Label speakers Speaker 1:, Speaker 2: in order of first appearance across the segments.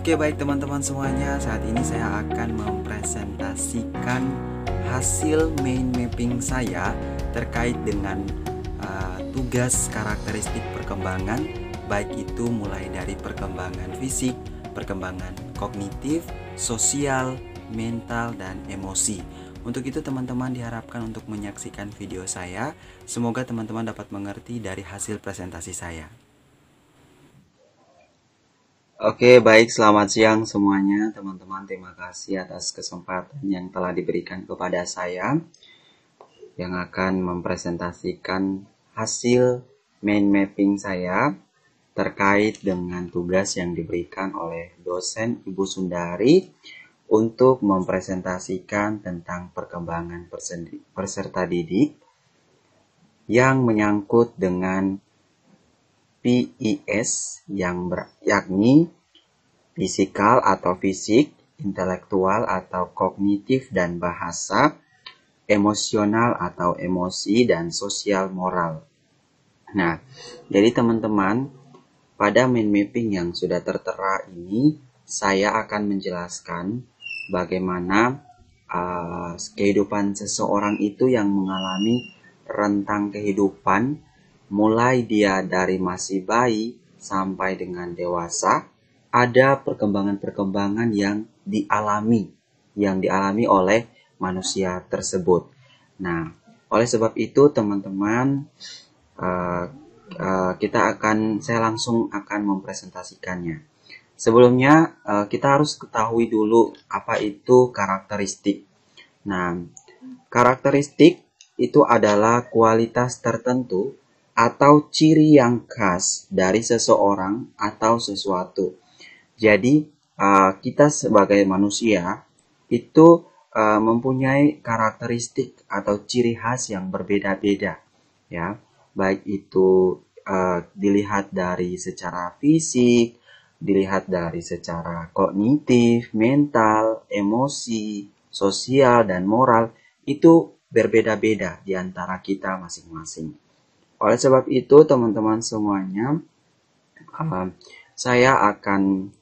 Speaker 1: Oke, baik teman-teman semuanya, saat ini saya akan mempresentasikan hasil mind mapping saya terkait dengan tugas karakteristik perkembangan, baik itu mulai dari perkembangan fisik, perkembangan kognitif, sosial, mental, dan emosi. Untuk itu teman-teman diharapkan untuk menyaksikan video saya. Semoga teman-teman dapat mengerti dari hasil presentasi saya. Oke, baik, selamat siang semuanya teman-teman. Terima kasih atas kesempatan yang telah diberikan kepada saya yang akan mempresentasikan hasil mind mapping saya terkait dengan tugas yang diberikan oleh dosen Ibu Sundari untuk mempresentasikan tentang perkembangan peserta didik yang menyangkut dengan PIS yakni fisikal atau fisik, intelektual atau kognitif dan bahasa, emosional atau emosi, dan sosial moral. Nah, jadi teman-teman, pada mind mapping yang sudah tertera ini, saya akan menjelaskan bagaimana kehidupan seseorang itu yang mengalami rentang kehidupan, mulai dia dari masih bayi sampai dengan dewasa, ada perkembangan-perkembangan yang dialami oleh manusia tersebut. Nah, oleh sebab itu teman-teman, saya langsung akan mempresentasikannya. Sebelumnya kita harus ketahui dulu apa itu karakteristik. Nah, karakteristik itu adalah kualitas tertentu atau ciri yang khas dari seseorang atau sesuatu. Jadi kita sebagai manusia itu mempunyai karakteristik atau ciri khas yang berbeda-beda, ya. Baik itu dilihat dari secara fisik, dilihat dari secara kognitif, mental, emosi, sosial, dan moral, itu berbeda-beda di antara kita masing-masing. Oleh sebab itu, teman-teman semuanya, saya akan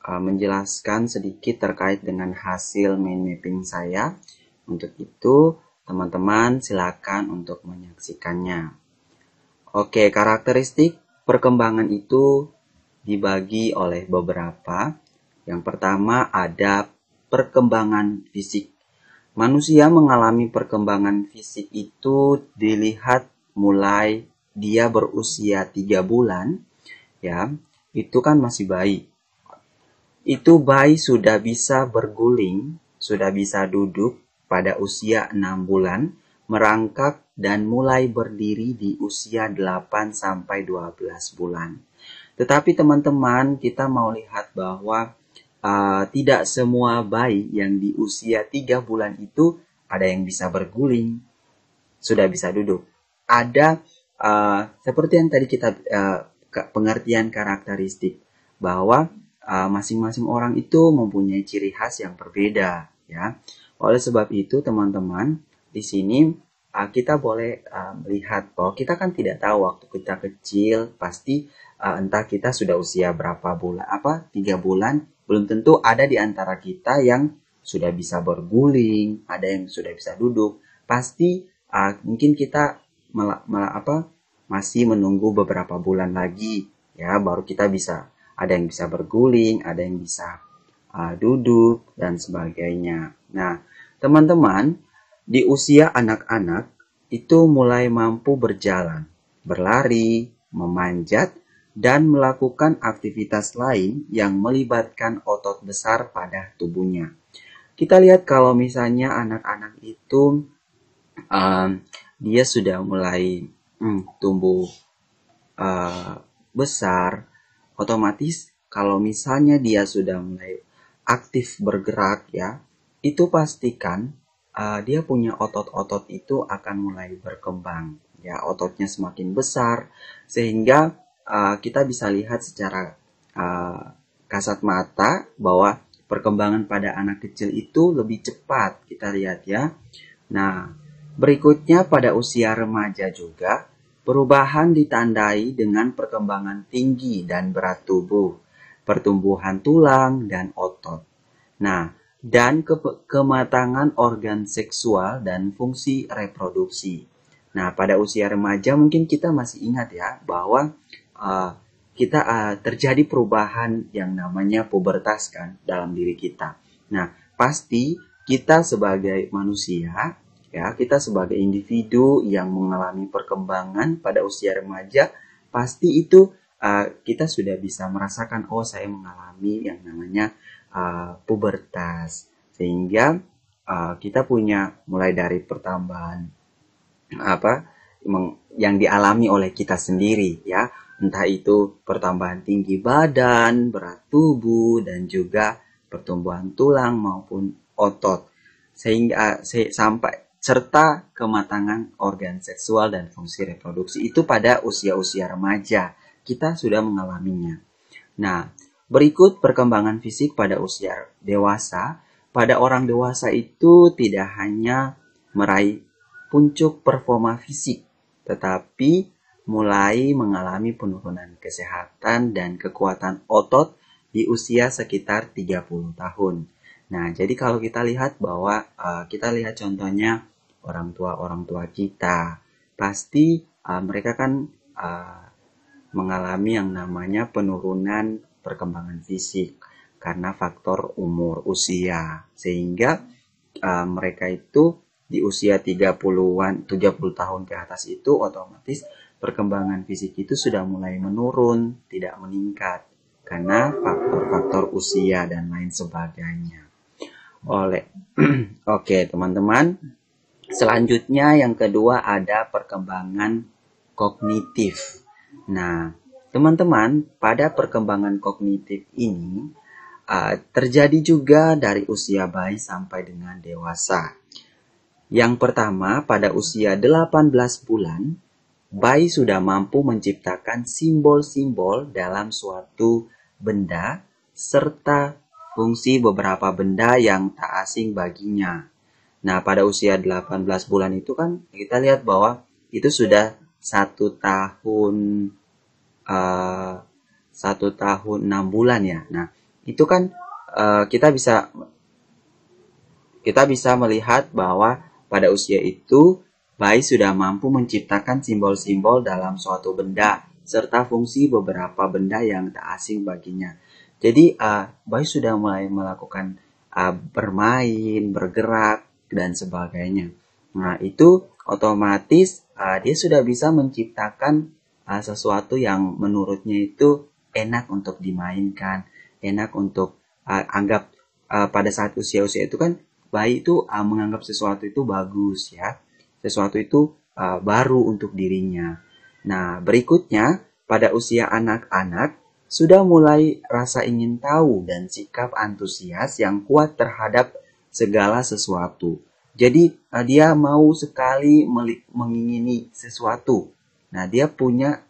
Speaker 1: menjelaskan sedikit terkait dengan hasil mind mapping saya. Untuk itu, teman-teman silakan untuk menyaksikannya. Oke, karakteristik perkembangan itu dibagi oleh beberapa. Yang pertama ada perkembangan fisik. Manusia mengalami perkembangan fisik itu dilihat mulai dia berusia 3 bulan, ya, itu kan masih bayi. Itu bayi sudah bisa berguling, sudah bisa duduk pada usia 6 bulan, merangkak dan mulai berdiri di usia 8 sampai 12 bulan. Tetapi teman-teman, kita mau lihat bahwa tidak semua bayi yang di usia 3 bulan itu ada yang bisa berguling, sudah bisa duduk. Ada seperti yang tadi kita pengertian karakteristik bahwa masing-masing orang itu mempunyai ciri khas yang berbeda, ya. Oleh sebab itu, teman-teman, di sini kita boleh melihat bahwa kita kan tidak tahu waktu kita kecil, pasti entah kita sudah usia berapa bulan, 3 bulan, belum tentu ada di antara kita yang sudah bisa berguling, ada yang sudah bisa duduk. Pasti mungkin kita masih menunggu beberapa bulan lagi, ya, baru kita bisa. Ada yang bisa berguling, ada yang bisa duduk, dan sebagainya. Nah, teman-teman, di usia anak-anak itu mulai mampu berjalan, berlari, memanjat, dan melakukan aktivitas lain yang melibatkan otot besar pada tubuhnya. Kita lihat kalau misalnya anak-anak itu dia sudah mulai tumbuh besar, otomatis kalau misalnya dia sudah mulai aktif bergerak, ya, itu pastikan dia punya otot-otot itu akan mulai berkembang, ya, ototnya semakin besar sehingga kita bisa lihat secara kasat mata bahwa perkembangan pada anak kecil itu lebih cepat, kita lihat, ya. Nah, berikutnya pada usia remaja juga perubahan ditandai dengan perkembangan tinggi dan berat tubuh. pertumbuhan tulang dan otot. Nah, dan kematangan organ seksual dan fungsi reproduksi. Nah, pada usia remaja mungkin kita masih ingat ya bahwa uh, kita terjadi perubahan yang namanya pubertas kan dalam diri kita. Nah, pasti kita sebagai manusia ya, kita sebagai individu yang mengalami perkembangan pada usia remaja, pasti itu kita sudah bisa merasakan, oh saya mengalami yang namanya pubertas. Sehingga kita punya mulai dari pertambahan apa yang dialami oleh kita sendiri ya, entah itu pertambahan tinggi badan, berat tubuh, dan juga pertumbuhan tulang maupun otot, sehingga sampai serta kematangan organ seksual dan fungsi reproduksi itu pada usia-usia remaja kita sudah mengalaminya. Nah, berikut perkembangan fisik pada usia dewasa. Pada orang dewasa itu tidak hanya meraih puncak performa fisik, tetapi mulai mengalami penurunan kesehatan dan kekuatan otot di usia sekitar 30 tahun. Nah, jadi kalau kita lihat bahwa kita lihat contohnya orang tua kita, pasti mereka kan mengalami yang namanya penurunan perkembangan fisik karena faktor umur usia, sehingga mereka itu di usia 30-an, 70 tahun ke atas itu otomatis perkembangan fisik itu sudah mulai menurun, tidak meningkat karena faktor-faktor usia dan lain sebagainya. Oke, teman-teman. Selanjutnya yang kedua ada perkembangan kognitif. Nah, teman-teman, pada perkembangan kognitif ini terjadi juga dari usia bayi sampai dengan dewasa. Yang pertama, pada usia 18 bulan, bayi sudah mampu menciptakan simbol-simbol dalam suatu benda serta fungsi beberapa benda yang tak asing baginya. Nah, pada usia 18 bulan itu kan kita lihat bahwa itu sudah 1 tahun 6 bulan ya. Nah, itu kan kita bisa melihat bahwa pada usia itu bayi sudah mampu menciptakan simbol-simbol dalam suatu benda serta fungsi beberapa benda yang tak asing baginya. Jadi bayi sudah mulai melakukan bermain, bergerak dan sebagainya. Nah, itu otomatis dia sudah bisa menciptakan sesuatu yang menurutnya itu enak untuk dimainkan, enak untuk anggap pada saat usia-usia itu kan bayi itu menganggap sesuatu itu bagus ya, sesuatu itu baru untuk dirinya. Nah, berikutnya pada usia anak-anak sudah mulai rasa ingin tahu dan sikap antusias yang kuat terhadap segala sesuatu. Jadi dia mau sekali mengingini sesuatu. Nah, dia punya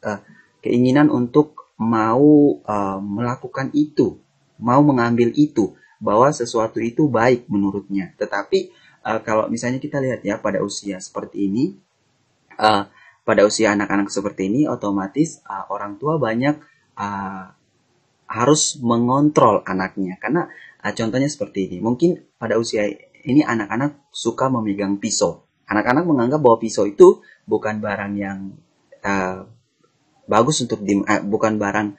Speaker 1: keinginan untuk mau melakukan itu, mau mengambil itu, bahwa sesuatu itu baik menurutnya. Tetapi kalau misalnya kita lihat ya pada usia seperti ini, pada usia anak-anak seperti ini, otomatis orang tua banyak harus mengontrol anaknya. Karena contohnya seperti ini, mungkin pada usia ini anak-anak suka memegang pisau. Anak-anak menganggap bahwa pisau itu bukan barang yang bagus untuk bukan barang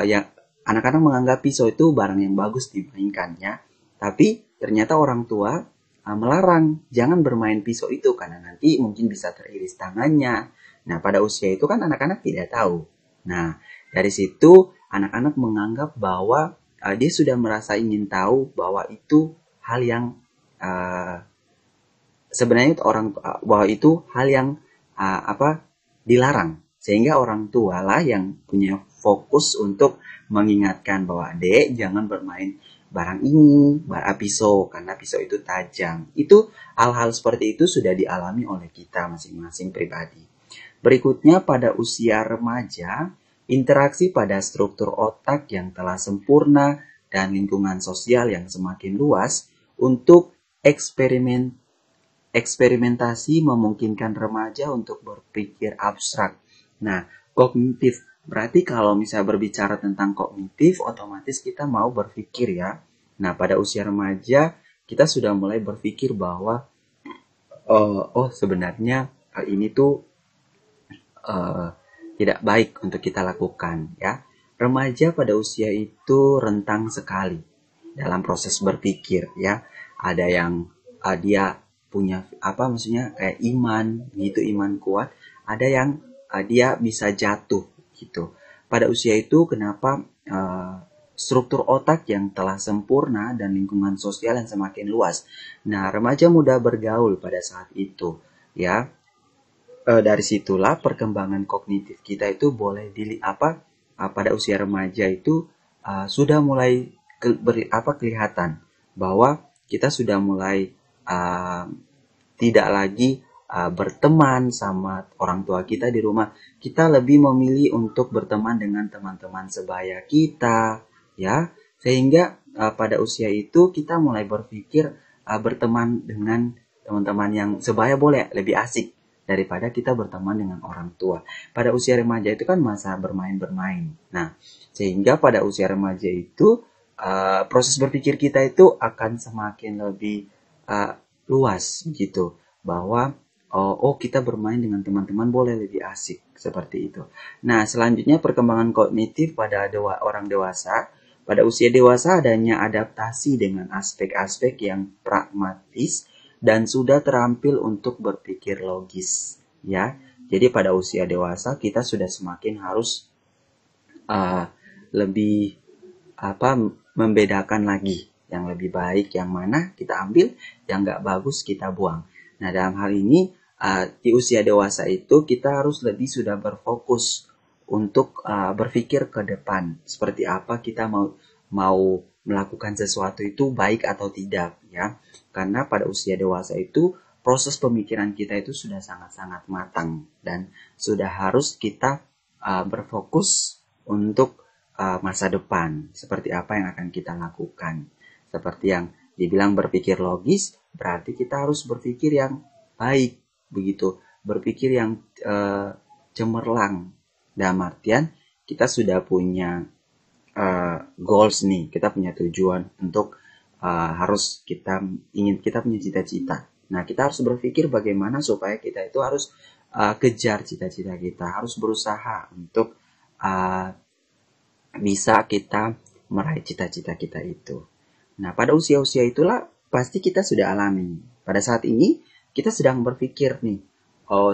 Speaker 1: yang anak-anak menganggap pisau itu barang yang bagus dimainkannya. Tapi ternyata orang tua melarang jangan bermain pisau itu karena nanti mungkin bisa teriris tangannya. Nah, pada usia itu kan anak-anak tidak tahu. Nah, dari situ anak-anak menganggap bahwa dia sudah merasa ingin tahu bahwa itu hal yang sebenarnya bahwa itu hal yang dilarang, sehingga orang tua lah yang punya fokus untuk mengingatkan bahwa adek jangan bermain barang ini, pisau, karena pisau itu tajam. Itu hal-hal seperti itu sudah dialami oleh kita masing-masing pribadi. Berikutnya pada usia remaja, interaksi pada struktur otak yang telah sempurna dan lingkungan sosial yang semakin luas untuk eksperimentasi memungkinkan remaja untuk berpikir abstrak. Nah, kognitif Berarti kalau misalnya berbicara tentang kognitif, otomatis kita mau berpikir ya. Nah, pada usia remaja kita sudah mulai berpikir bahwa sebenarnya ini tuh uh, tidak baik untuk kita lakukan ya. Remaja pada usia itu rentang sekali dalam proses berpikir ya. Ada yang dia punya maksudnya kayak iman gitu, iman kuat. Ada yang dia bisa jatuh gitu. Pada usia itu kenapa struktur otak yang telah sempurna dan lingkungan sosial yang semakin luas. Nah, remaja mudah bergaul pada saat itu ya. Dari situlah perkembangan kognitif kita itu boleh pada usia remaja itu sudah mulai kelihatan bahwa kita sudah mulai uh, tidak lagi berteman sama orang tua kita di rumah. Kita lebih memilih untuk berteman dengan teman-teman sebaya kita, ya. Sehingga pada usia itu kita mulai berpikir berteman dengan teman-teman yang sebaya boleh lebih asik daripada kita berteman dengan orang tua. Pada usia remaja itu kan masa bermain-bermain. Nah, sehingga pada usia remaja itu proses berpikir kita itu akan semakin lebih luas gitu, bahwa kita bermain dengan teman-teman boleh lebih asik seperti itu. Nah, selanjutnya perkembangan kognitif pada orang dewasa. Pada usia dewasa adanya adaptasi dengan aspek-aspek yang pragmatis dan sudah terampil untuk berpikir logis ya. Jadi pada usia dewasa kita sudah semakin harus lebih membedakan lagi yang lebih baik yang mana kita ambil, yang nggak bagus kita buang. Nah, dalam hal ini di usia dewasa itu kita harus lebih sudah berfokus untuk berpikir ke depan seperti apa kita mau melakukan sesuatu itu baik atau tidak ya. Karena pada usia dewasa itu proses pemikiran kita itu sudah sangat-sangat matang dan sudah harus kita berfokus untuk masa depan. Seperti apa yang akan kita lakukan. Seperti yang dibilang berpikir logis, berarti kita harus berpikir yang baik, begitu. Berpikir yang cemerlang. Dalam artian kita sudah punya goals nih, kita punya tujuan untuk kita punya cita-cita. Nah, kita harus berpikir bagaimana supaya kita itu harus kejar cita-cita kita, harus berusaha untuk bisa kita meraih cita-cita kita itu. Nah, pada usia-usia itulah pasti kita sudah alami. Pada saat ini kita sedang berpikir nih,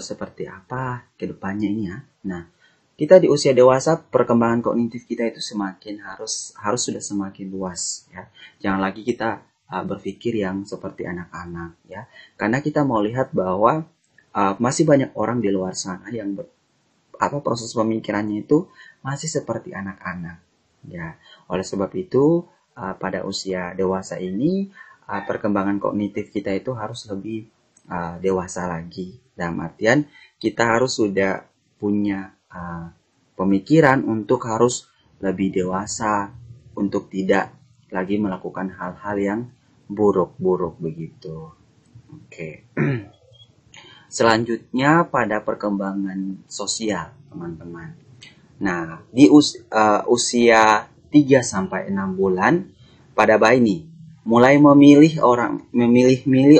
Speaker 1: seperti apa ke depannya ini ya. Nah, kita di usia dewasa perkembangan kognitif kita itu semakin harus sudah semakin luas ya. Jangan lagi kita berpikir yang seperti anak-anak ya. Karena kita mau lihat bahwa masih banyak orang di luar sana yang proses pemikirannya itu masih seperti anak-anak ya. Oleh sebab itu pada usia dewasa ini perkembangan kognitif kita itu harus lebih dewasa lagi. Dalam artian kita harus sudah punya pemikiran untuk harus lebih dewasa, untuk tidak lagi melakukan hal-hal yang buruk-buruk begitu. Oke. Selanjutnya pada perkembangan sosial, teman-teman. Nah, di usia 3 sampai 6 bulan pada bayi nih mulai memilih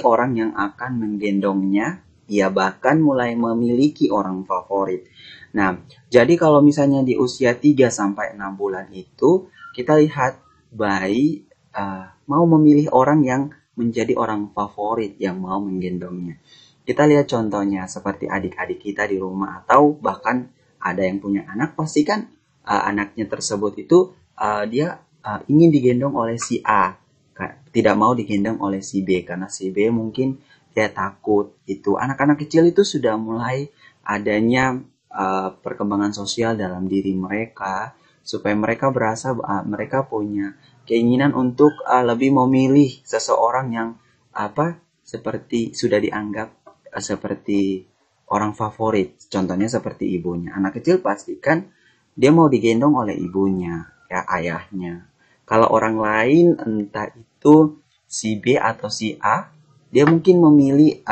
Speaker 1: orang yang akan menggendongnya, ia bahkan mulai memiliki orang favorit. Nah, jadi kalau misalnya di usia 3 sampai 6 bulan itu kita lihat bayi mau memilih orang yang menjadi orang favorit yang mau menggendongnya. Kita lihat contohnya seperti adik-adik kita di rumah atau bahkan ada yang punya anak, pasti kan anaknya tersebut itu dia ingin digendong oleh si A, tidak mau digendong oleh si B karena si B mungkin dia takut. Itu anak-anak kecil itu sudah mulai adanya perkembangan sosial dalam diri mereka supaya mereka berasa mereka punya keinginan untuk lebih memilih seseorang yang seperti sudah dianggap seperti orang favorit. Contohnya seperti ibunya. Anak kecil pastikan dia mau digendong oleh ibunya, ya ayahnya. Kalau orang lain entah itu si B atau si A, dia mungkin memilih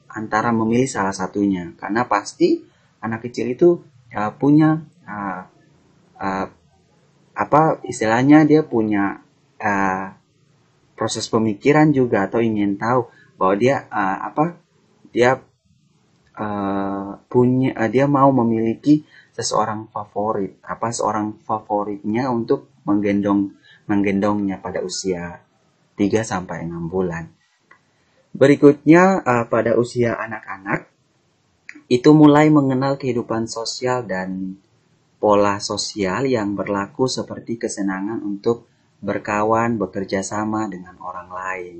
Speaker 1: antara memilih salah satunya karena pasti anak kecil itu punya uh, apa istilahnya dia punya uh, proses pemikiran juga, atau ingin tahu bahwa dia dia dia mau memiliki seseorang favorit, seorang favoritnya untuk menggendongnya pada usia 3 sampai 6 bulan. Berikutnya pada usia anak-anak itu mulai mengenal kehidupan sosial dan pola sosial yang berlaku seperti kesenangan untuk berkawan, bekerja sama dengan orang lain.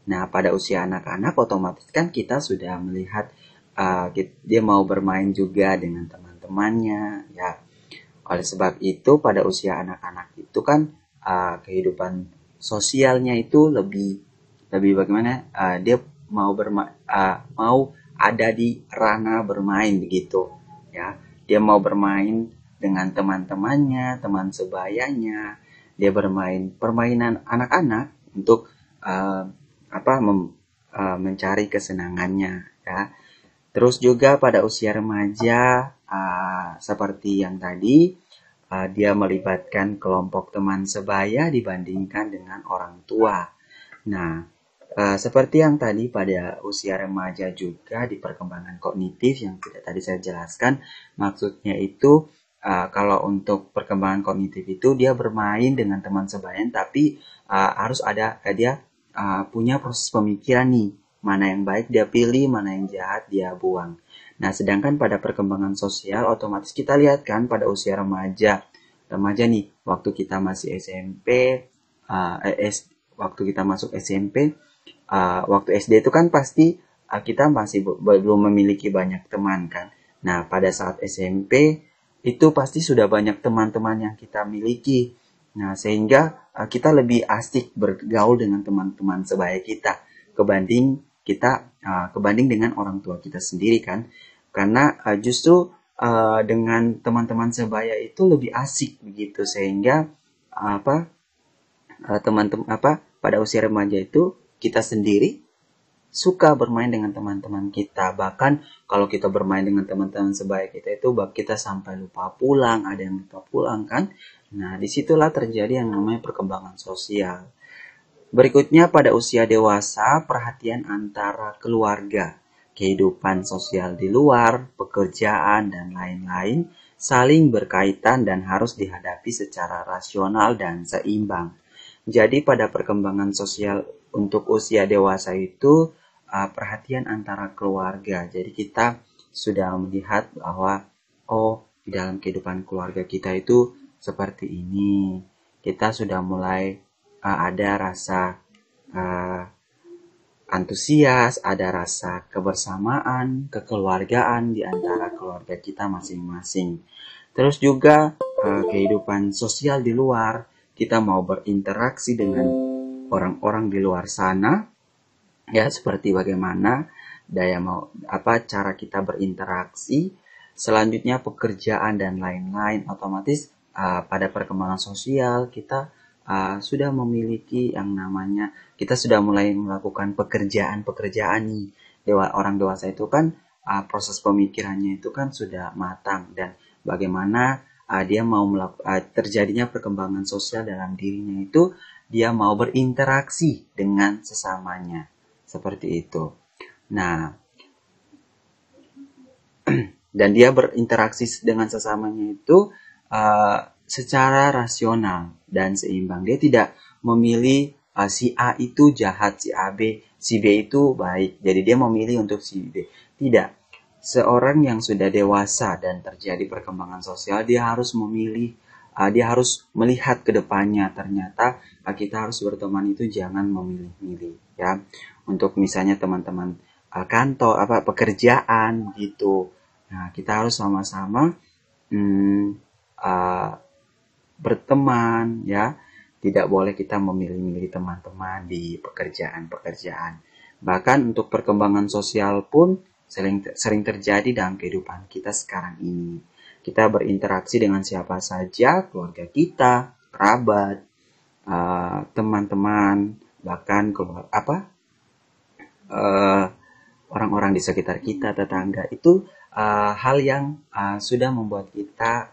Speaker 1: Nah, pada usia anak-anak otomatis kan kita sudah melihat dia mau bermain juga dengan teman-temannya, ya. Oleh sebab itu pada usia anak-anak itu kan kehidupan sosialnya itu lebih lebih bagaimana, dia mau ada di ranah bermain begitu, ya. Dia mau bermain dengan teman-temannya, teman sebayanya. Dia bermain permainan anak-anak untuk uh, mencari kesenangannya, ya. Terus juga pada usia remaja, seperti yang tadi, dia melibatkan kelompok teman sebaya dibandingkan dengan orang tua. Nah, seperti yang tadi pada usia remaja juga di perkembangan kognitif yang tadi saya jelaskan, maksudnya itu kalau untuk perkembangan kognitif itu dia bermain dengan teman sebaya, tapi harus ada dia punya proses pemikiran nih, mana yang baik dia pilih, mana yang jahat dia buang. Nah, sedangkan pada perkembangan sosial otomatis kita lihat kan pada usia remaja nih, waktu kita masih SMP, waktu kita masuk SMP, waktu SD itu kan pasti kita masih belum memiliki banyak teman kan. Nah, pada saat SMP itu pasti sudah banyak teman-teman yang kita miliki. Nah, sehingga kita lebih asik bergaul dengan teman-teman sebaya kita kebanding dengan orang tua kita sendiri kan. Karena justru dengan teman-teman sebaya itu lebih asik begitu, sehingga teman-teman pada usia remaja itu kita sendiri suka bermain dengan teman-teman kita. Bahkan kalau kita bermain dengan teman-teman sebaya kita itu kita sampai lupa pulang, ada yang lupa pulang kan. Nah, disitulah terjadi yang namanya perkembangan sosial. Berikutnya pada usia dewasa, perhatian antara keluarga, kehidupan sosial di luar, pekerjaan, dan lain-lain saling berkaitan dan harus dihadapi secara rasional dan seimbang. Jadi pada perkembangan sosial untuk usia dewasa itu perhatian antara keluarga. Jadi kita sudah melihat bahwa di dalam kehidupan keluarga kita itu seperti ini. Kita sudah mulai ada rasa antusias, ada rasa kebersamaan, kekeluargaan di antara keluarga kita masing-masing. Terus juga kehidupan sosial di luar, kita mau berinteraksi dengan orang-orang di luar sana, ya, seperti bagaimana cara kita berinteraksi. Selanjutnya pekerjaan dan lain-lain, otomatis pada perkembangan sosial kita sudah memiliki yang namanya, kita sudah mulai melakukan pekerjaan nih. Orang dewasa itu kan proses pemikirannya itu kan sudah matang, dan bagaimana dia mau terjadinya perkembangan sosial dalam dirinya itu, dia mau berinteraksi dengan sesamanya. Seperti itu. Nah, dan dia berinteraksi dengan sesamanya itu secara rasional dan seimbang. Dia tidak memilih si A itu jahat, si B itu baik. Jadi dia memilih untuk si B. Tidak. Seorang yang sudah dewasa dan terjadi perkembangan sosial, dia harus memilih, dia harus melihat ke depannya. Ternyata kita harus berteman itu jangan memilih-milih, ya. Untuk misalnya teman-teman kantor, pekerjaan gitu. Nah, kita harus sama-sama berteman, ya. Tidak boleh kita memilih-milih teman-teman di pekerjaan-pekerjaan. Bahkan untuk perkembangan sosial pun sering terjadi dalam kehidupan kita sekarang ini. Kita berinteraksi dengan siapa saja, keluarga kita, kerabat, teman-teman, bahkan orang-orang di sekitar kita, tetangga. Itu hal yang sudah membuat kita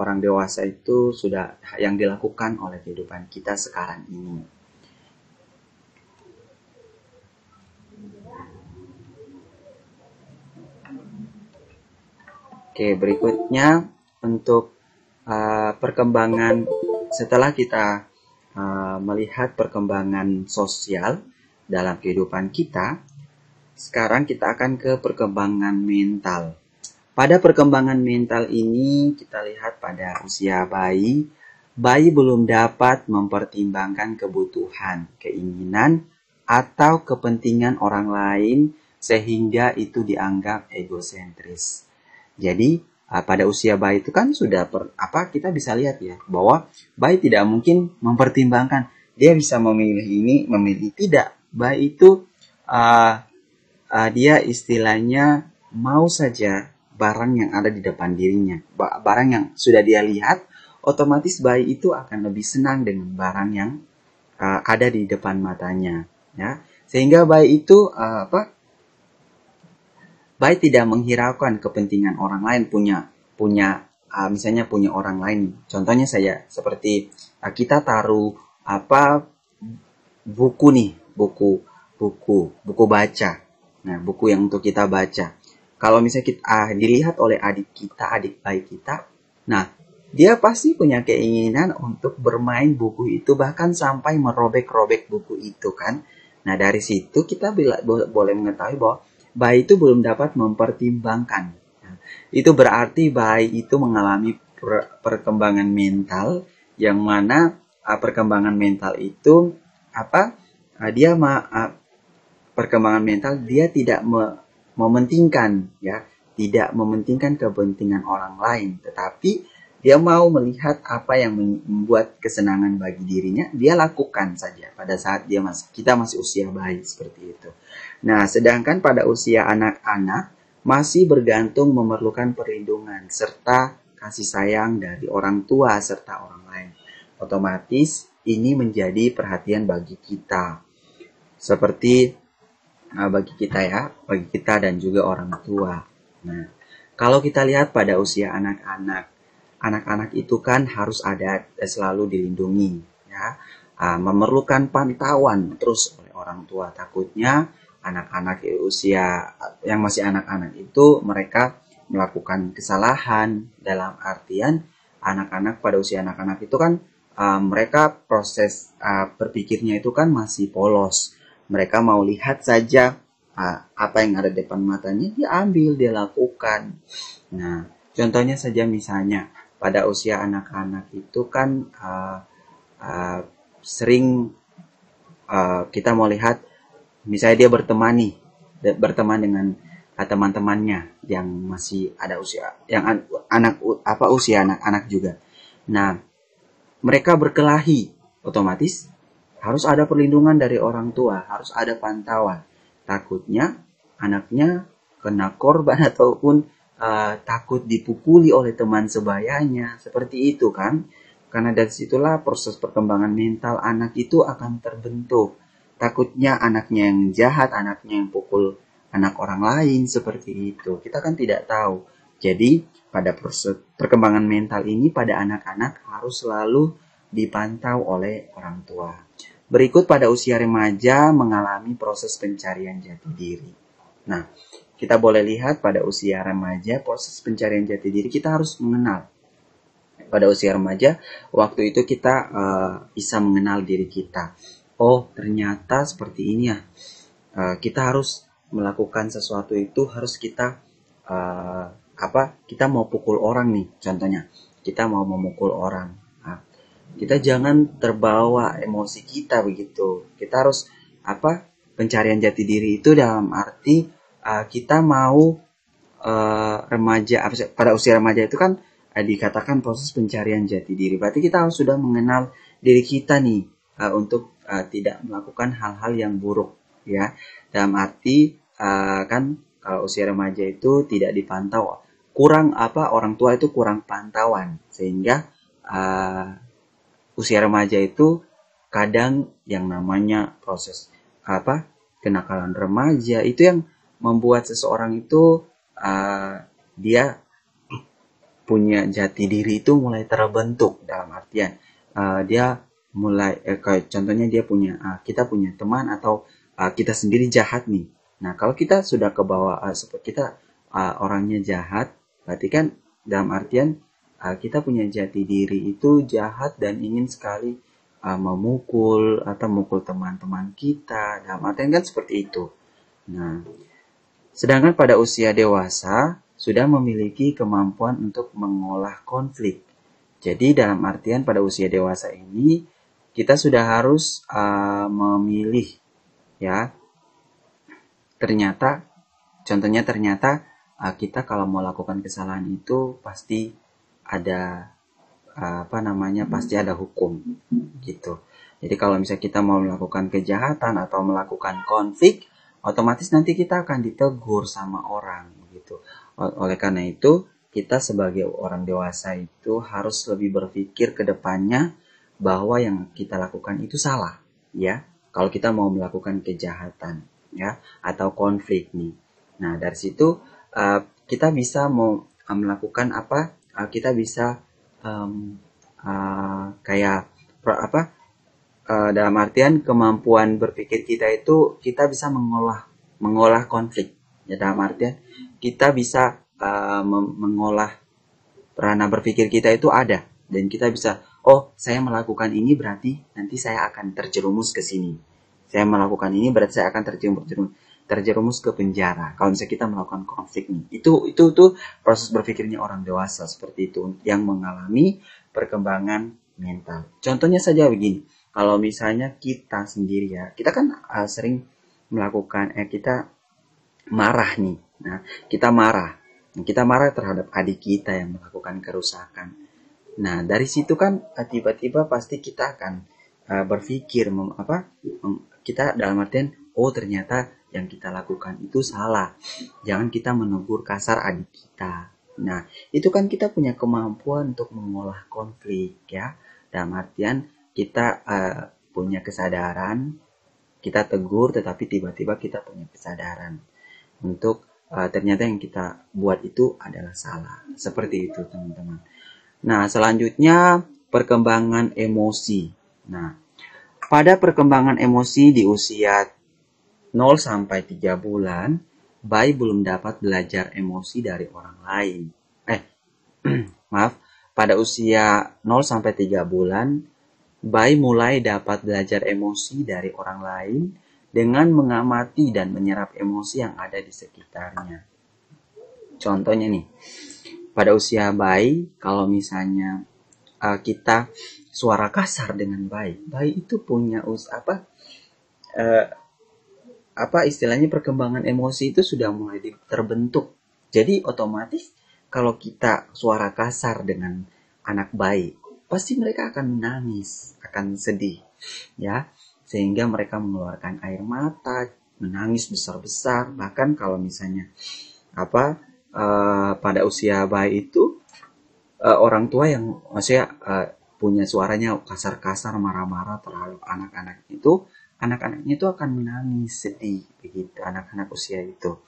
Speaker 1: orang dewasa itu sudah yang dilakukan oleh kehidupan kita sekarang ini. Oke, berikutnya untuk perkembangan setelah kita melihat perkembangan sosial dalam kehidupan kita, sekarang kita akan ke perkembangan mental. Pada perkembangan mental ini kita lihat pada usia bayi belum dapat mempertimbangkan kebutuhan, keinginan, atau kepentingan orang lain sehingga itu dianggap egosentris. Jadi pada usia bayi itu kan sudah kita bisa lihat ya bahwa bayi tidak mungkin mempertimbangkan dia bisa memilih ini, memilih tidak. Bayi itu dia istilahnya mau saja barang yang ada di depan dirinya, barang yang sudah dia lihat, otomatis bayi itu akan lebih senang dengan barang yang ada di depan matanya, ya. Sehingga bayi itu bayi tidak menghiraukan kepentingan orang lain, misalnya punya orang lain. Contohnya saya seperti kita taruh buku nih, buku baca. Nah, buku yang untuk kita baca. Kalau misalnya kita dilihat oleh adik bayi kita, nah dia pasti punya keinginan untuk bermain buku itu, bahkan sampai merobek-robek buku itu kan. Nah, dari situ kita boleh mengetahui bahwa bayi itu belum dapat mempertimbangkan. Nah, itu berarti bayi itu mengalami perkembangan mental, yang mana perkembangan mental itu perkembangan mental dia tidak mementingkan tidak mementingkan kepentingan orang lain, tetapi dia mau melihat apa yang membuat kesenangan bagi dirinya, dia lakukan saja pada saat kita masih usia bayi seperti itu. Nah, sedangkan pada usia anak-anak masih bergantung memerlukan perlindungan serta kasih sayang dari orang tua serta orang lain. Otomatis ini menjadi perhatian bagi kita. Seperti bagi kita dan juga orang tua. Nah, kalau kita lihat pada usia anak-anak itu kan harus ada selalu dilindungi, ya, memerlukan pantauan terus oleh orang tua. Takutnya anak-anak usia yang masih anak-anak itu mereka melakukan kesalahan, dalam artian anak-anak pada usia anak-anak itu kan mereka proses berpikirnya itu kan masih polos. Mereka mau lihat saja apa yang ada di depan matanya, dia ambil, dia lakukan. Nah, contohnya saja misalnya pada usia anak-anak itu kan sering kita mau lihat, misalnya dia berteman dengan teman-temannya yang masih ada usia, yang usia anak-anak juga. Nah, mereka berkelahi, otomatis harus ada perlindungan dari orang tua, harus ada pantauan. Takutnya anaknya kena korban ataupun takut dipukuli oleh teman sebayanya, seperti itu kan. Karena dari situlah proses perkembangan mental anak itu akan terbentuk. Takutnya anaknya yang jahat, anaknya yang pukul anak orang lain, seperti itu. Kita kan tidak tahu. Jadi pada proses perkembangan mental ini pada anak-anak harus selalu dipantau oleh orang tua. Berikut pada usia remaja mengalami proses pencarian jati diri. Nah, kita boleh lihat pada usia remaja proses pencarian jati diri kita harus mengenal. Pada usia remaja, waktu itu kita bisa mengenal diri kita. Oh, ternyata seperti ini ya. Kita harus melakukan sesuatu itu harus kita kita mau pukul orang nih, contohnya. Kita mau memukul orang. Kita jangan terbawa emosi kita begitu. Kita harus pencarian jati diri itu dalam arti kita mau pada usia remaja itu kan dikatakan proses pencarian jati diri. Berarti kita harus sudah mengenal diri kita nih untuk tidak melakukan hal-hal yang buruk, ya. Dalam arti kan kalau usia remaja itu tidak dipantau, orang tua itu kurang pantauan, sehingga usia remaja itu kadang yang namanya proses kenakalan remaja itu yang membuat seseorang itu dia punya jati diri itu mulai terbentuk, dalam artian dia mulai kayak contohnya dia punya kita punya teman atau kita sendiri jahat nih. Nah, kalau kita sudah ke bawah seperti kita orangnya jahat, berarti kan dalam artian kita punya jati diri itu jahat dan ingin sekali memukul atau mukul teman-teman kita. Dalam artian kan seperti itu. Nah, sedangkan pada usia dewasa sudah memiliki kemampuan untuk mengolah konflik. Jadi dalam artian pada usia dewasa ini kita sudah harus memilih, ya. Contohnya ternyata kita kalau mau lakukan kesalahan itu pasti ada pasti ada hukum gitu. Jadi kalau misalnya kita mau melakukan kejahatan atau melakukan konflik, otomatis nanti kita akan ditegur sama orang gitu. Oleh karena itu, kita sebagai orang dewasa itu harus lebih berpikir ke depannya bahwa yang kita lakukan itu salah, ya. Kalau kita mau melakukan kejahatan, ya, atau konflik nih. Nah, dari situ kita bisa mau melakukan apa? Kita bisa kayak dalam artian kemampuan berpikir kita itu kita bisa mengolah konflik, ya, dalam artian kita bisa mengolah ranah berpikir kita itu ada, dan kita bisa, oh, saya melakukan ini berarti nanti saya akan terjerumus ke sini, saya melakukan ini berarti saya akan terjerumus ke penjara kalau misalnya kita melakukan konflik nih. Itu proses berpikirnya orang dewasa seperti itu yang mengalami perkembangan mental. Contohnya saja begini, kalau misalnya kita sendiri, ya, kita kan sering melakukan kita marah nih. Nah, kita marah terhadap adik kita yang melakukan kerusakan. Nah, dari situ kan tiba-tiba pasti kita akan berpikir kita dalam artian, oh, ternyata yang kita lakukan itu salah. Jangan kita menegur kasar adik kita. Nah, itu kan kita punya kemampuan untuk mengolah konflik, ya. Dalam artian kita punya kesadaran, kita tegur, tetapi tiba-tiba kita punya kesadaran untuk ternyata yang kita buat itu adalah salah. Seperti itu, teman-teman. Nah, selanjutnya perkembangan emosi. Nah, pada perkembangan emosi di usia 0 sampai 3 bulan, bayi belum dapat belajar emosi dari orang lain. Maaf, pada usia 0 sampai 3 bulan, bayi mulai dapat belajar emosi dari orang lain dengan mengamati dan menyerap emosi yang ada di sekitarnya. Contohnya nih, pada usia bayi, kalau misalnya kita suara kasar dengan bayi itu punya istilahnya perkembangan emosi itu sudah mulai terbentuk. Jadi otomatis kalau kita suara kasar dengan anak bayi, pasti mereka akan menangis, akan sedih, ya, sehingga mereka mengeluarkan air mata, menangis besar-besar. Bahkan kalau misalnya pada usia bayi itu orang tua yang maksudnya punya suaranya kasar-kasar, marah-marah terhadap anak-anaknya itu akan menangis, sedih, begitu, anak-anak usia itu.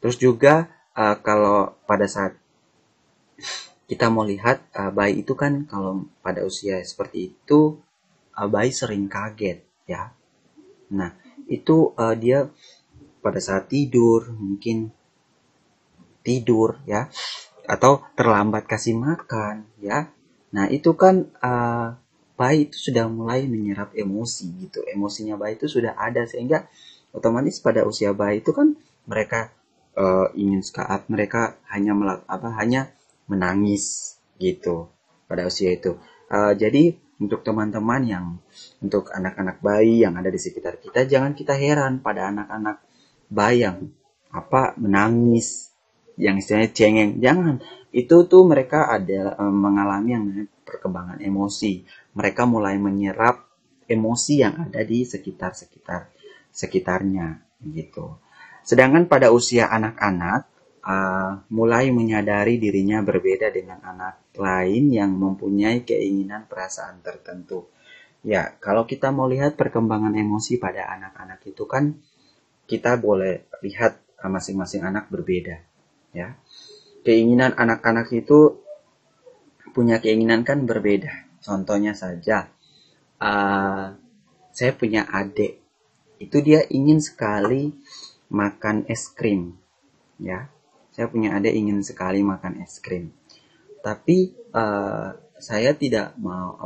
Speaker 1: Terus juga kalau pada saat kita mau lihat bayi itu kan kalau pada usia seperti itu bayi sering kaget, ya. Nah, itu dia pada saat mungkin tidur, ya, atau terlambat kasih makan, ya. Nah, itu kan bayi itu sudah mulai menyerap emosi gitu. Emosinya bayi itu sudah ada, sehingga otomatis pada usia bayi itu kan mereka mereka hanya menangis gitu pada usia itu. Jadi untuk teman-teman untuk anak-anak bayi yang ada di sekitar kita, jangan kita heran pada anak-anak bayi yang menangis, yang istilahnya cengeng. Jangan, itu tuh mereka ada mengalami yang namanya perkembangan emosi. Mereka mulai menyerap emosi yang ada di sekitarnya gitu. Sedangkan pada usia anak-anak mulai menyadari dirinya berbeda dengan anak lain yang mempunyai keinginan perasaan tertentu. Ya, kalau kita mau lihat perkembangan emosi pada anak-anak itu kan kita boleh lihat masing-masing anak berbeda, ya. keinginan anak-anak itu punya keinginan kan berbeda. Contohnya saja, saya punya adik, itu dia ingin sekali makan es krim, ya. Saya punya adik ingin sekali makan es krim. Tapi saya tidak mau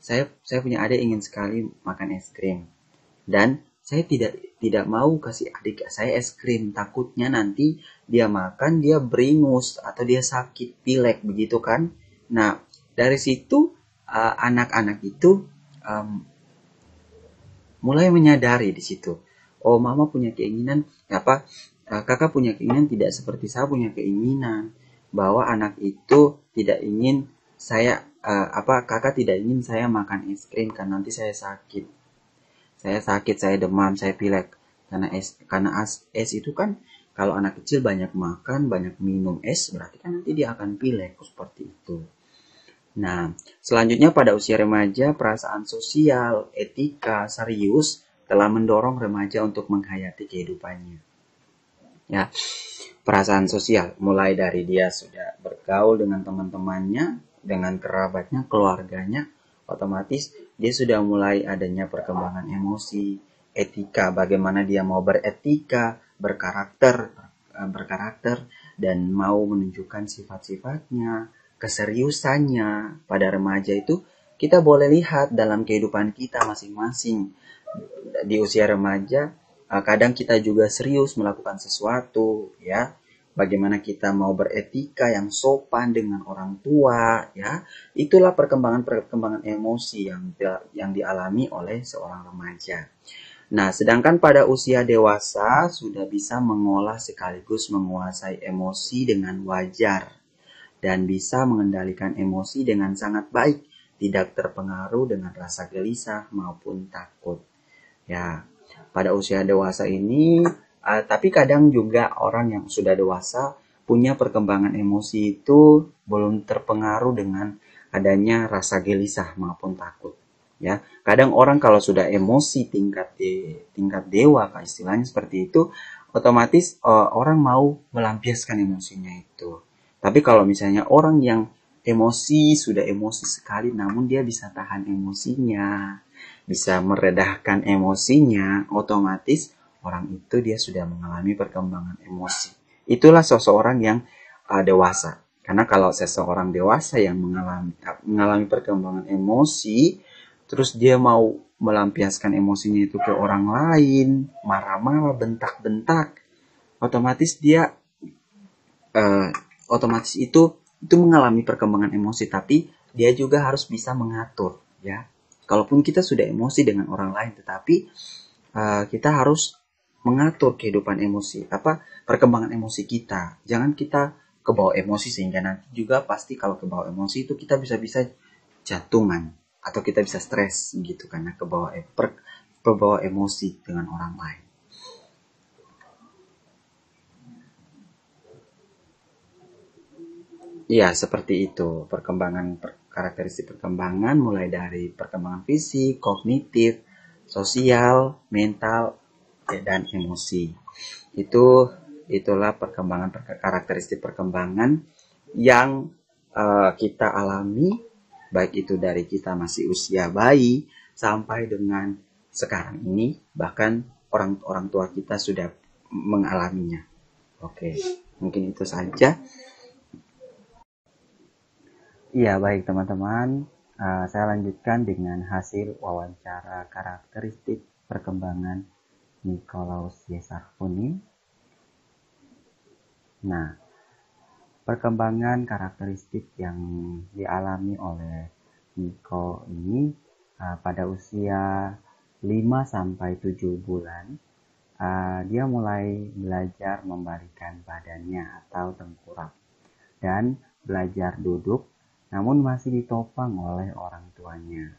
Speaker 1: saya punya adik ingin sekali makan es krim dan saya tidak mau kasih adik saya es krim, takutnya nanti dia makan dia beringus atau dia sakit pilek begitu kan. Nah, dari situ anak-anak itu um, mulai menyadari di situ. Oh, mama punya keinginan kakak punya keinginan tidak seperti saya punya keinginan, bahwa anak itu tidak ingin kakak tidak ingin saya makan es krim karena nanti saya sakit. Saya demam, saya pilek. Karena es itu kan kalau anak kecil banyak makan, banyak minum es, berarti kan nanti dia akan pilek seperti itu. Nah, selanjutnya pada usia remaja, perasaan sosial, etika, serius telah mendorong remaja untuk menghayati kehidupannya. Ya, perasaan sosial mulai dari dia sudah bergaul dengan teman-temannya, dengan kerabatnya, keluarganya, otomatis dia sudah mulai adanya perkembangan emosi, etika, bagaimana dia mau beretika, berkarakter dan mau menunjukkan sifat-sifatnya, keseriusannya pada remaja itu kita boleh lihat dalam kehidupan kita masing-masing. Di usia remaja, kadang kita juga serius melakukan sesuatu, ya. Bagaimana kita mau beretika yang sopan dengan orang tua, ya. Itulah perkembangan emosi yang dialami oleh seorang remaja. Nah, sedangkan pada usia dewasa sudah bisa mengolah sekaligus menguasai emosi dengan wajar dan bisa mengendalikan emosi dengan sangat baik, tidak terpengaruh dengan rasa gelisah maupun takut. Ya, pada usia dewasa ini, tapi kadang juga orang yang sudah dewasa punya perkembangan emosi itu belum terpengaruh dengan adanya rasa gelisah maupun takut. Ya, kadang orang kalau sudah emosi tingkat dewa, istilahnya seperti itu, otomatis orang mau melampiaskan emosinya itu. Tapi kalau misalnya orang yang sudah emosi sekali, namun dia bisa tahan emosinya, bisa meredahkan emosinya, otomatis orang itu dia sudah mengalami perkembangan emosi. Itulah seseorang yang dewasa. Karena kalau seseorang dewasa yang mengalami perkembangan emosi, terus dia mau melampiaskan emosinya itu ke orang lain, marah-marah, bentak-bentak, otomatis dia otomatis itu mengalami perkembangan emosi, tapi dia juga harus bisa mengatur, ya. Kalaupun kita sudah emosi dengan orang lain, tetapi kita harus mengatur kehidupan emosi, perkembangan emosi kita. Jangan kita kebawa emosi sehingga nanti juga pasti kalau kebawa emosi itu kita bisa jantungan atau kita bisa stres gitu karena kebawa emosi dengan orang lain. Iya, seperti itu. Karakteristik perkembangan mulai dari perkembangan fisik, kognitif, sosial, mental, dan emosi. Itulah karakteristik perkembangan yang kita alami, baik itu dari kita masih usia bayi sampai dengan sekarang ini, bahkan orang tua kita sudah mengalaminya. Oke, mungkin itu saja. Iya, baik teman-teman. Saya lanjutkan dengan hasil wawancara karakteristik perkembangan Nikolaus Yesarfuni. Nah, perkembangan karakteristik yang dialami oleh Niko ini pada usia 5-7 bulan, dia mulai belajar membalikan badannya atau tengkurap dan belajar duduk, namun masih ditopang oleh orang tuanya.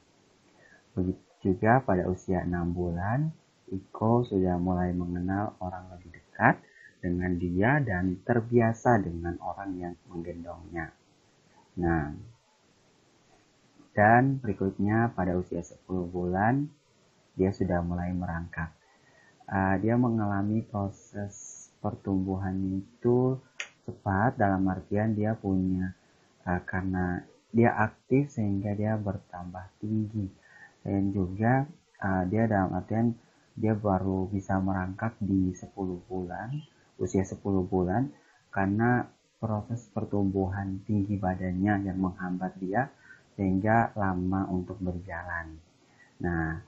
Speaker 1: Begitu juga pada usia 6 bulan, Iko sudah mulai mengenal orang lebih dekat dengan dia dan terbiasa dengan orang yang menggendongnya. Nah, dan berikutnya pada usia 10 bulan, dia sudah mulai merangkak. Dia mengalami proses pertumbuhan itu cepat dalam artian dia punya karena dia aktif sehingga dia bertambah tinggi, dan juga dia dalam artian dia baru bisa merangkak di 10 bulan, usia 10 bulan, karena proses pertumbuhan tinggi badannya yang menghambat dia sehingga lama untuk berjalan. Nah,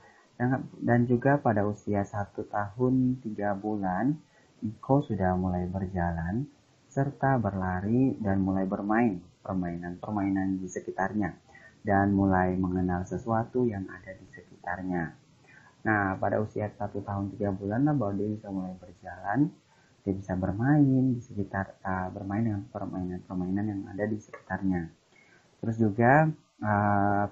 Speaker 1: dan juga pada usia 1 tahun 3 bulan, Iko sudah mulai berjalan serta berlari dan mulai bermain permainan-permainan di sekitarnya dan mulai mengenal sesuatu yang ada di sekitarnya. Nah, pada usia 1 tahun 3 bulan lah baru dia bisa mulai berjalan, dia bisa bermain di sekitar, bermain dengan permainan-permainan yang ada di sekitarnya. Terus juga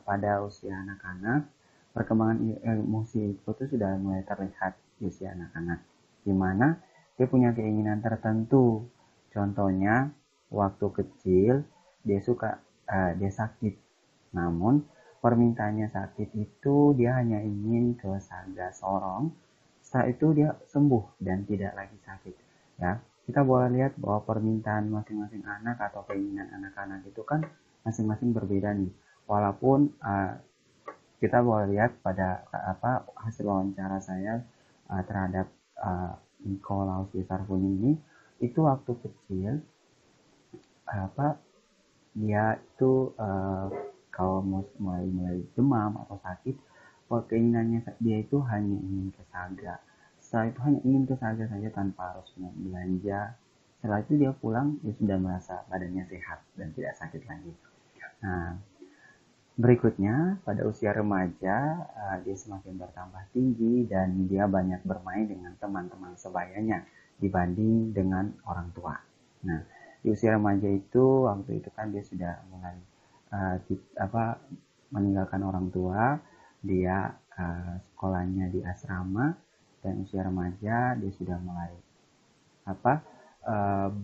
Speaker 1: pada usia anak-anak, perkembangan emosi itu sudah mulai terlihat di usia anak-anak, di mana dia punya keinginan tertentu. Contohnya, waktu kecil dia sakit, namun permintaannya sakit itu dia hanya ingin ke Saga Sorong. Setelah itu dia sembuh dan tidak lagi sakit. Ya, kita boleh lihat bahwa permintaan masing-masing anak atau keinginan anak-anak itu kan masing-masing berbeda nih. Walaupun kita boleh lihat pada hasil wawancara saya terhadap Nikolaus Witarpun ini, itu waktu kecil dia itu kalau mulai demam atau sakit, keinginannya dia itu hanya ingin ke Saga. Setelah itu hanya ingin ke Saga saja tanpa harus belanja. Setelah itu dia pulang, dia sudah merasa badannya sehat dan tidak sakit lagi. Nah, berikutnya pada usia remaja, dia semakin bertambah tinggi dan dia banyak bermain dengan teman-teman sebayanya dibanding dengan orang tua. Nah, di usia remaja itu waktu itu kan dia sudah mulai meninggalkan orang tua, dia sekolahnya di asrama, dan usia remaja dia sudah mulai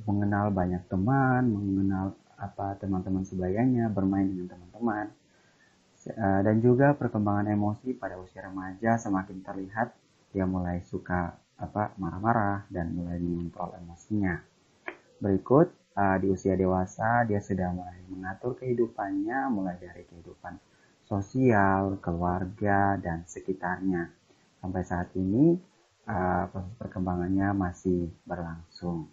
Speaker 1: mengenal banyak teman, mengenal teman-teman sebayanya, bermain dengan teman-teman. Dan juga perkembangan emosi pada usia remaja semakin terlihat, dia mulai suka marah-marah dan mulai mengontrol emosinya. Berikut di usia dewasa dia sudah mulai mengatur kehidupannya, mulai dari kehidupan sosial, keluarga, dan sekitarnya. Sampai saat ini proses perkembangannya masih berlangsung.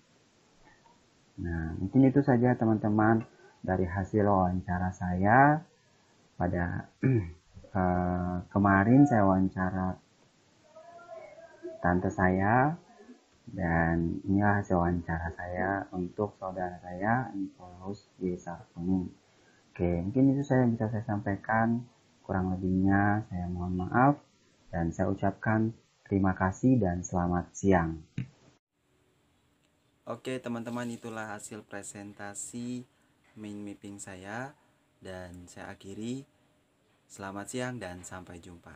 Speaker 1: Nah, mungkin itu saja teman-teman dari hasil wawancara saya. Pada kemarin saya wawancara tante saya, dan inilah hasil wawancara saya untuk saudara saya Nikolaus Witarpun. Oke, mungkin itu saya bisa saya sampaikan. Kurang lebihnya saya mohon maaf dan saya ucapkan terima kasih dan selamat siang. Oke teman-teman, itulah hasil presentasi mind mapping saya, dan saya akhiri. Selamat siang dan sampai jumpa.